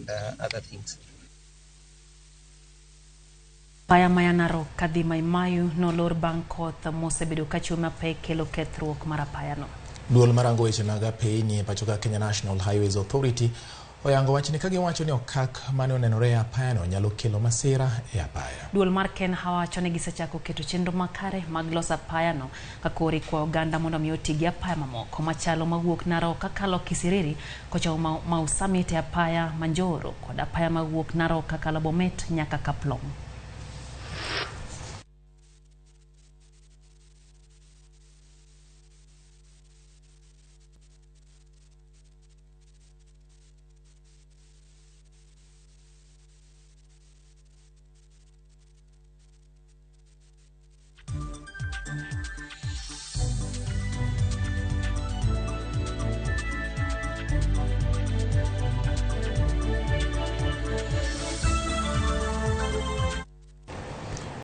and other things. Apaya maya Narok kadhi Maimayu nolor bang' koth mosebedo kachuma pe kelo kethruok mar apaya no. Duol marango weche mag apey ni pachoka Kenya National Highways Authority oyango wachni ka giwacho ni okak mane onenore e apaya no nyalo kelo masira e apaya. Duol mar KENHA wacho ni gisechako keto chenro makare mag loso apaya no kakori kwa oganda mondo mi oti gi apaya mamoko machalo mawuok Narok kakalo Kisiriri kocha Mau Summit e apaya Manjoro kod apaya mawuok Narok kakalo Bomet nyaka Kaplong.